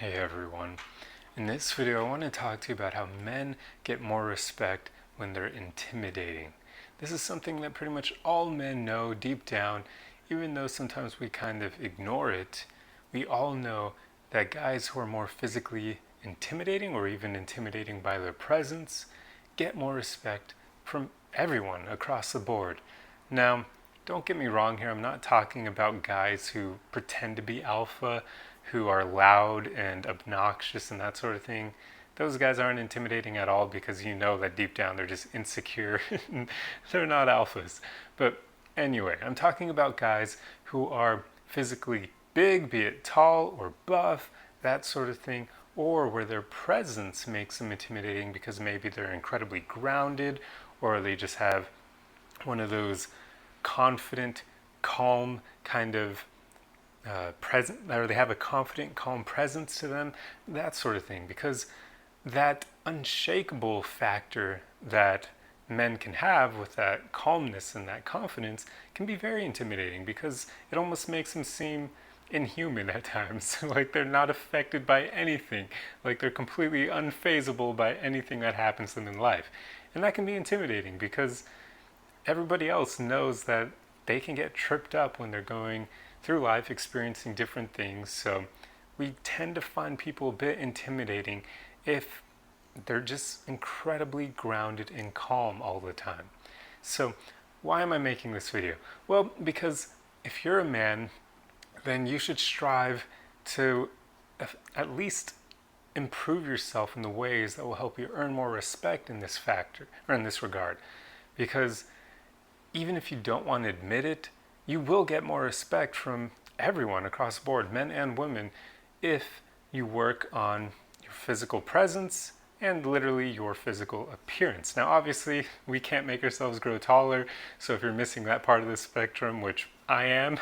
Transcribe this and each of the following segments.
Hey everyone. In this video, I want to talk to you about how men get more respect when they're intimidating. This is something that pretty much all men know deep down, even though sometimes we kind of ignore it. We all know that guys who are more physically intimidating or even intimidating by their presence get more respect from everyone across the board. Now, don't get me wrong here, I'm not talking about guys who pretend to be alpha, who are loud and obnoxious and that sort of thing. Those guys aren't intimidating at all because you know that deep down they're just insecure. They're not alphas. But anyway, I'm talking about guys who are physically big, be it tall or buff, that sort of thing, or where their presence makes them intimidating because maybe they're incredibly grounded or they just have one of those confident, calm kind of present, or they have a confident, calm presence to them, that sort of thing. Because that unshakable factor that men can have with that calmness and that confidence can be very intimidating because it almost makes them seem inhuman at times. Like they're not affected by anything, like they're completely unfazable by anything that happens to them in life. And that can be intimidating because everybody else knows that they can get tripped up when they're going through life experiencing different things. So we tend to find people a bit intimidating if they're just incredibly grounded and calm all the time. So why am I making this video? Well, because if you're a man, then you should strive to at least improve yourself in the ways that will help you earn more respect in this factor or in this regard. Because even if you don't want to admit it, you will get more respect from everyone across the board, men and women, if you work on your physical presence and literally your physical appearance. Now, obviously, we can't make ourselves grow taller, so if you're missing that part of the spectrum, which I am,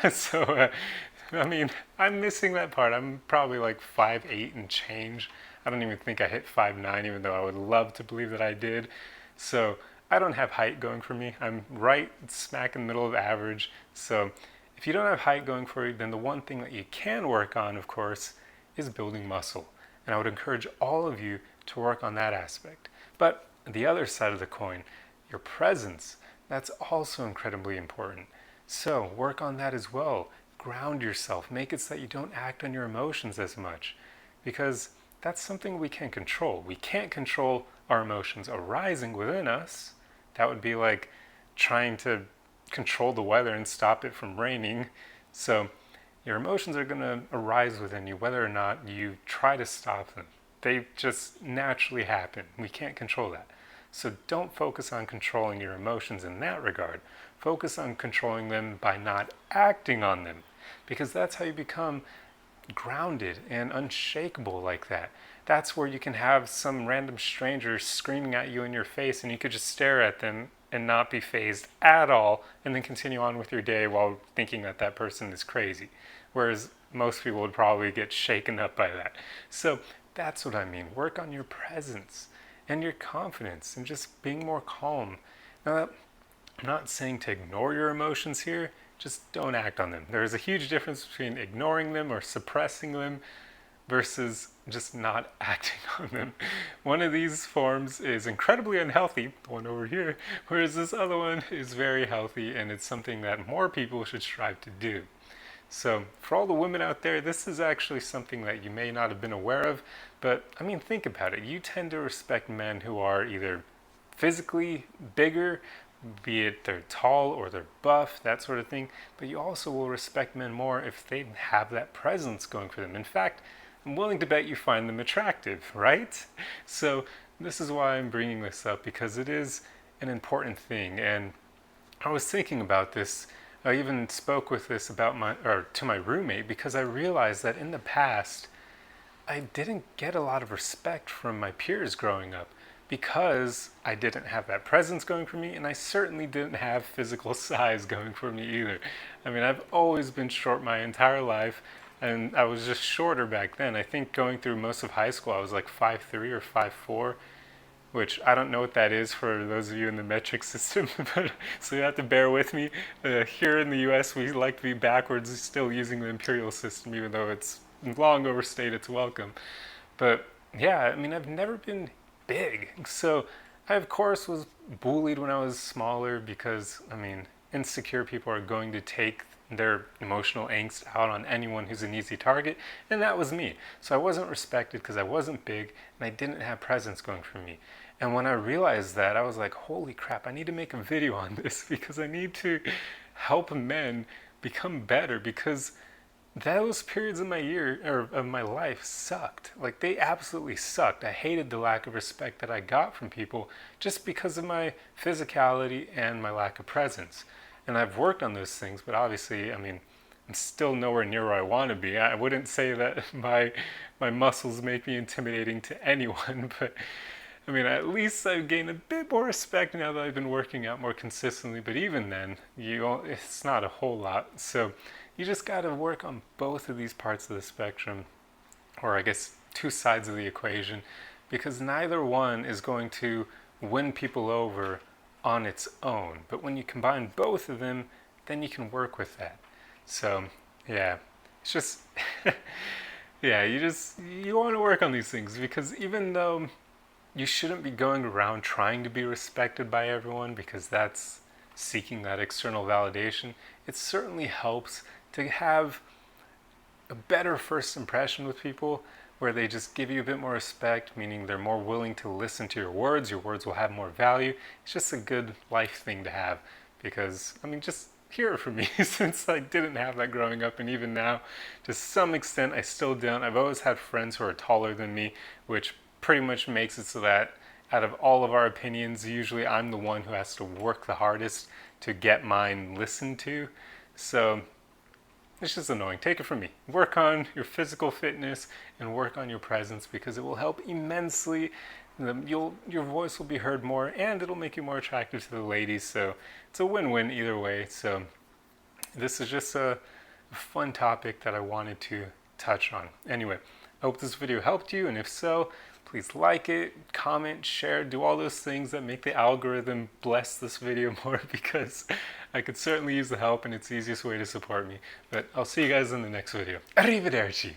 I'm missing that part. I'm probably like 5'8" and change. I don't even think I hit 5'9", even though I would love to believe that I did. So I don't have height going for me. I'm right smack in the middle of average. So if you don't have height going for you, then the one thing that you can work on, of course, is building muscle. And I would encourage all of you to work on that aspect. But the other side of the coin, your presence, that's also incredibly important. So work on that as well. Ground yourself. Make it so that you don't act on your emotions as much. Because that's something we can control. We can't control our emotions arising within us. That would be like trying to control the weather and stop it from raining. So your emotions are going to arise within you whether or not you try to stop them. They just naturally happen. We can't control that. So don't focus on controlling your emotions in that regard. Focus on controlling them by not acting on them, because that's how you become grounded and unshakable like that. That's where you can have some random stranger screaming at you in your face and you could just stare at them and not be fazed at all and then continue on with your day while thinking that that person is crazy. Whereas most people would probably get shaken up by that. So that's what I mean. Work on your presence and your confidence and just being more calm. Now, I'm not saying to ignore your emotions here, just don't act on them. There's a huge difference between ignoring them or suppressing them versus just not acting on them. One of these forms is incredibly unhealthy, the one over here, whereas this other one is very healthy and it's something that more people should strive to do. So for all the women out there, this is actually something that you may not have been aware of, but I mean, think about it. You tend to respect men who are either physically bigger, be it they're tall or they're buff, that sort of thing, but you also will respect men more if they have that presence going for them. In fact, I'm willing to bet you find them attractive, right? So this is why I'm bringing this up, because it is an important thing. And I was thinking about this. I even spoke with this to my roommate, because I realized that in the past I didn't get a lot of respect from my peers growing up because I didn't have that presence going for me, and I certainly didn't have physical size going for me either. I mean, I've always been short my entire life, and I was just shorter back then. I think going through most of high school, I was like 5'3" or 5'4", which I don't know what that is for those of you in the metric system, but so you have to bear with me. Here in the US, we like to be backwards, still using the imperial system, even though it's long overstayed its welcome. But yeah, I mean, I've never been big. So I, of course, was bullied when I was smaller because, I mean, insecure people are going to take their emotional angst out on anyone who's an easy target, and that was me. So I wasn't respected because I wasn't big and I didn't have presence going for me. And when I realized that, I was like, holy crap, I need to make a video on this because I need to help men become better, because those periods of my year or of my life sucked. Like, they absolutely sucked. I hated the lack of respect that I got from people just because of my physicality and my lack of presence. And I've worked on those things, but obviously, I mean, I'm still nowhere near where I want to be. I wouldn't say that my muscles make me intimidating to anyone, but I mean, at least I've gained a bit more respect now that I've been working out more consistently. But even then, it's not a whole lot. So you just got to work on both of these parts of the spectrum, or I guess two sides of the equation, because neither one is going to win people over on its own. But when you combine both of them, then you can work with that. So yeah, it's just yeah, you want to work on these things, because even though you shouldn't be going around trying to be respected by everyone, because that's seeking that external validation, it certainly helps to have a better first impression with people where they just give you a bit more respect, meaning they're more willing to listen to your words will have more value. It's just a good life thing to have, because, I mean, just hear it from me, since I didn't have that growing up, and even now, to some extent, I still don't. I've always had friends who are taller than me, which pretty much makes it so that out of all of our opinions, usually I'm the one who has to work the hardest to get mine listened to. So it's just annoying. Take it from me. Work on your physical fitness and work on your presence, because it will help immensely. Your voice will be heard more, and it'll make you more attractive to the ladies. So it's a win-win either way. So this is just a fun topic that I wanted to touch on. Anyway, I hope this video helped you, and if so, please like it, comment, share, do all those things that make the algorithm bless this video more, because I could certainly use the help, and it's the easiest way to support me. But I'll see you guys in the next video. Arrivederci!